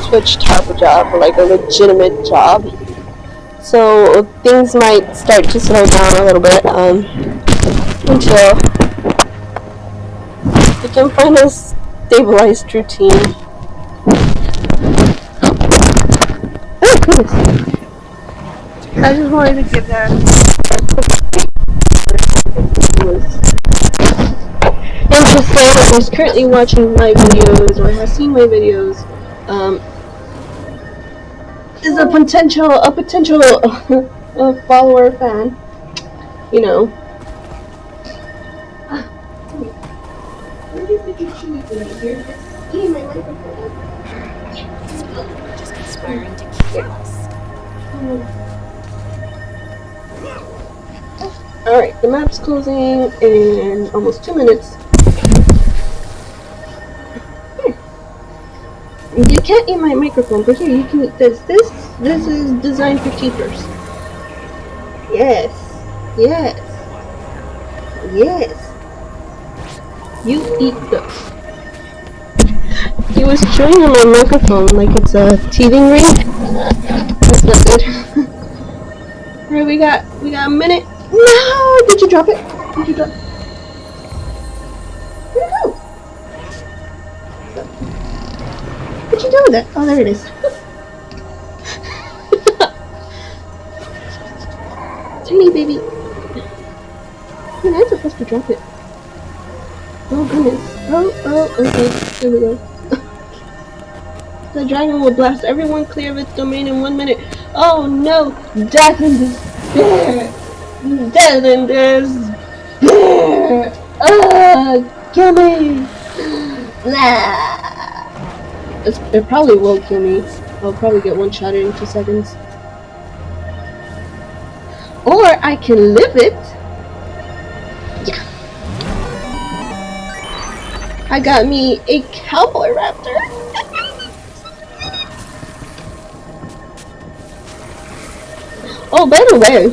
Twitch type of job, but like a legitimate job. So things might start to slow down a little bit until we can find a stabilized routine. Oh goodness! I just wanted to give that. And to say that he's currently watching my videos or has seen my videos is a potential follower fan, you know. Where did you choose me? You're just eating my microphone. Just conspiring to kill us. Alright, the map's closing in almost 2 minutes. You can't eat my microphone, but here, you can eat this. This is designed for keepers. Yes. Yes. Yes. You eat those. He was chewing on my microphone like it's a teething ring. That's not good. Alright, we got a minute. No! Did you drop it? Did you drop it? Where'd it go? What'd you do with it? Oh, there it is. Tiny baby. I'm not supposed to drop it. Oh, goodness. Oh, okay. There we go. The dragon will blast everyone clear of its domain in 1 minute. Oh, no. Death and despair. Death and despair. Kill me. It probably will kill me. I'll probably get one shot in 2 seconds. Or I can live it. Yeah. I got me a cowboy raptor. Oh, by the way,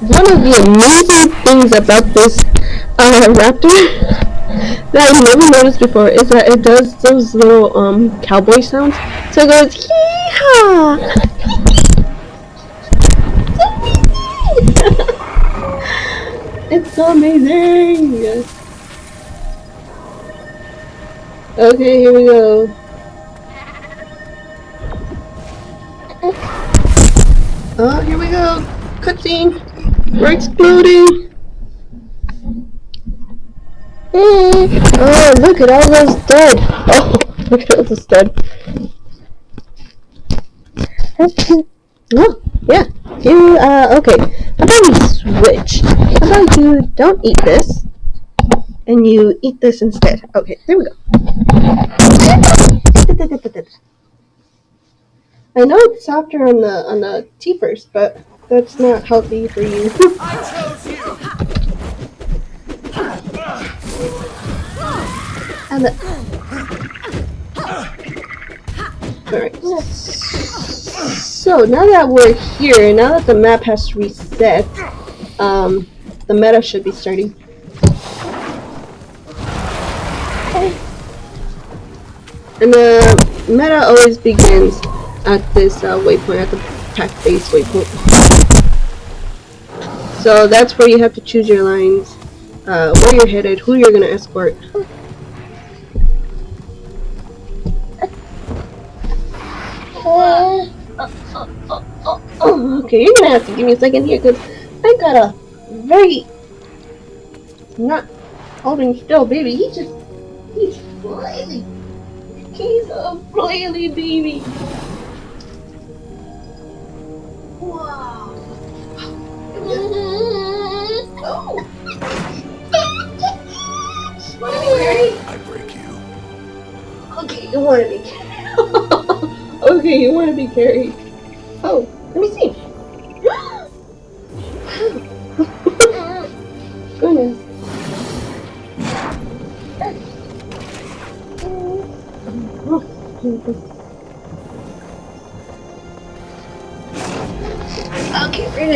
one of the amazing things about this raptor that I've never noticed before is that it does those little cowboy sounds. So it goes hee-haw. It's so amazing. Okay, here we go. Oh, here we go. Cutscene. We're exploding. Oh, look at all those dead. Oh, look at all those dead. Oh, yeah. You, okay. How about we switch? How about you don't eat this, and you eat this instead? Okay, there we go. I know it's softer on the teepers, but that's not healthy for you. I chose you. Alright. So now that we're here, now that the map has reset, the meta should be starting. And the meta always begins at this waypoint, at the pack base waypoint. So that's where you have to choose your lines, where you're headed, who you're gonna escort. Okay, you're gonna have to give me a second here, because I got a very not holding still baby. He's flailing. He's a flaily baby. Wow. Oh. I break you. Okay, you want to be carried. Okay, you want to be carried. Oh, let me see.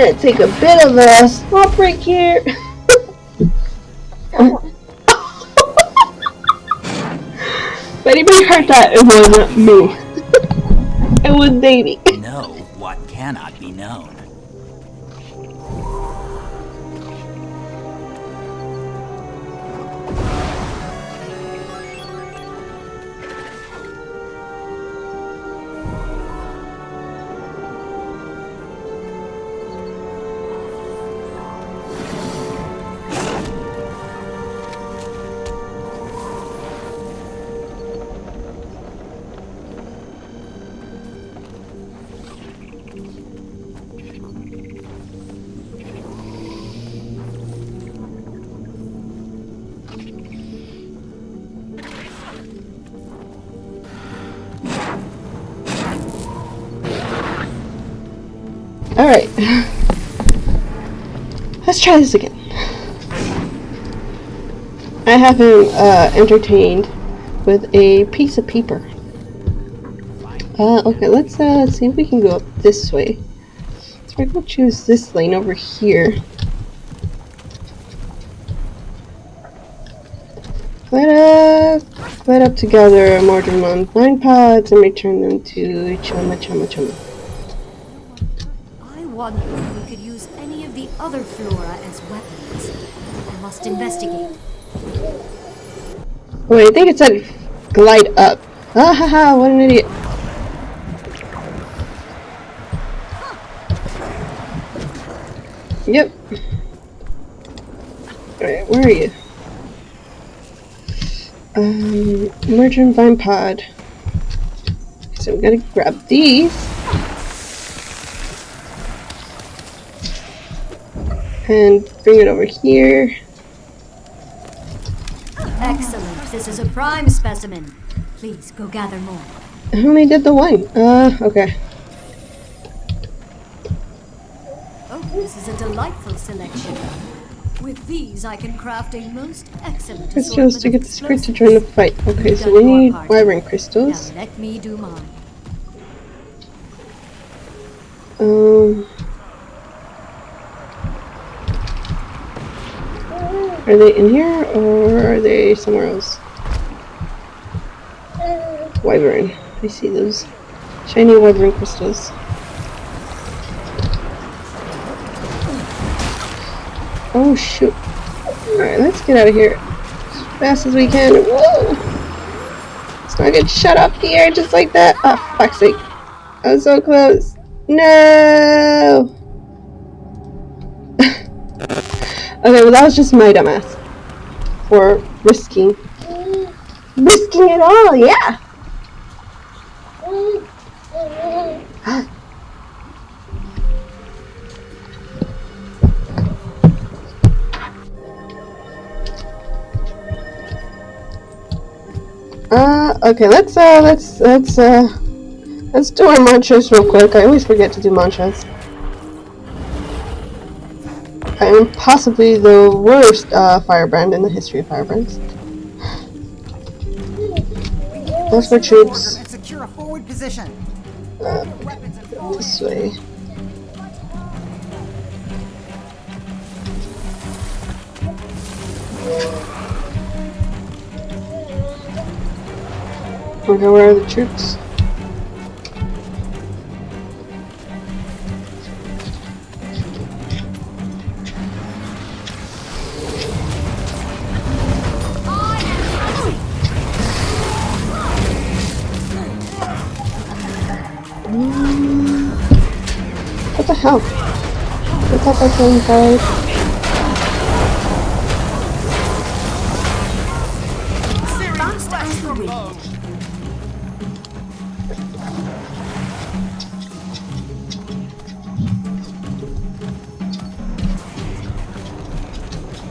gonna take a bit of a small break here. If anybody heard that, it wasn't me. It was Davey. Know what cannot be known. Alright. Let's try this again. I have him entertained with a piece of paper. Okay, let's see if we can go up this way. So we're gonna choose this lane over here. Let us split up together Mordormon vine pods and return them to Chama Chama Chama. I wonder if we could use any of the other flora as weapons. I must investigate. Wait, I think it said glide up. Ah ha ha, what an idiot. Yep. Alright, where are you? Emergent vine pod. So we gotta grab these. And bring it over here. Excellent. This is a prime specimen. Please go gather more. I only did the one. Okay. Oh, this is a delightful selection. With these, I can craft a most excellent Crystals assortment to get of the script to explosives. join the fight. Okay, You've so done we your need part. wyvern Now crystals. let me do mine. Are they in here or are they somewhere else? Wyvern. I see those shiny wyvern crystals. Oh shoot. Alright, let's get out of here as fast as we can. Whoa! It's not gonna shut up here just like that. Oh, fuck's sake. I was so close. No! Okay, well that was just my dumbass. For risking it all, yeah! Okay, let's do our mantras real quick. I always forget to do mantras. I am possibly the worst firebrand in the history of firebrands. Those for troops. And secure a forward position. This way. Okay, where are the troops? What the hell? I thought that thing died. Fast as the wind.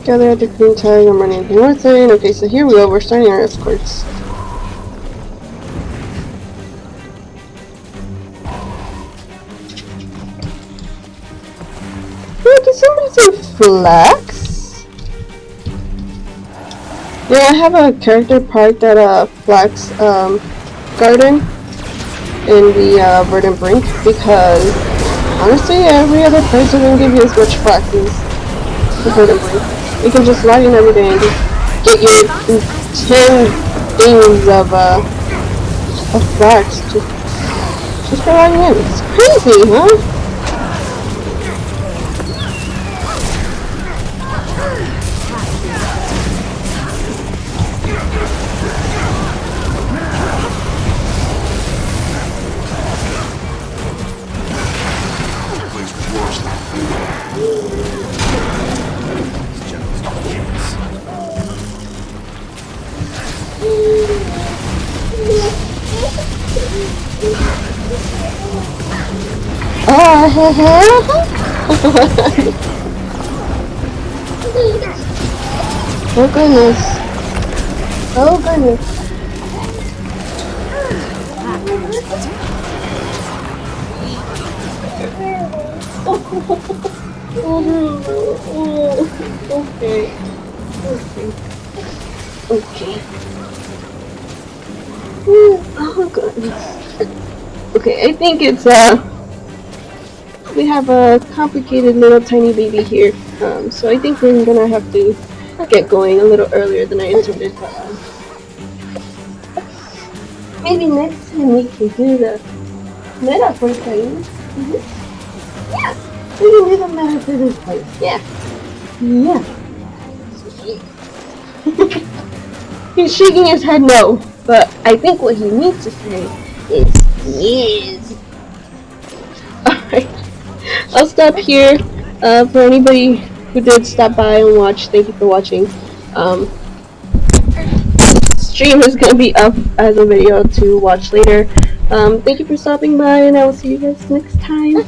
Gather at the green tag. I'm running the north lane. Okay, so here we go. We're starting our escorts. Wait, did somebody say Flax? Yeah, I have a character parked at a Flax garden in the Verdant Brink because Honestly, every other person will give you as much practice. You can just log in every day and just get your 10 things of facts just for logging in. It's crazy, huh? Oh goodness. Oh goodness. Okay. Okay. Oh goodness. Okay, I think it's we have a complicated little tiny baby here. So I think we're gonna have to get going a little earlier than I intended. Maybe next time we can do the meta for things. Yeah, we can do the meta for this place. Yeah. Yeah. He's shaking his head no, but I think what he needs to say is yes. Alright. I'll stop here. For anybody who did stop by and watch, thank you for watching. Stream is going to be up as a video to watch later. Thank you for stopping by, and I will see you guys next time.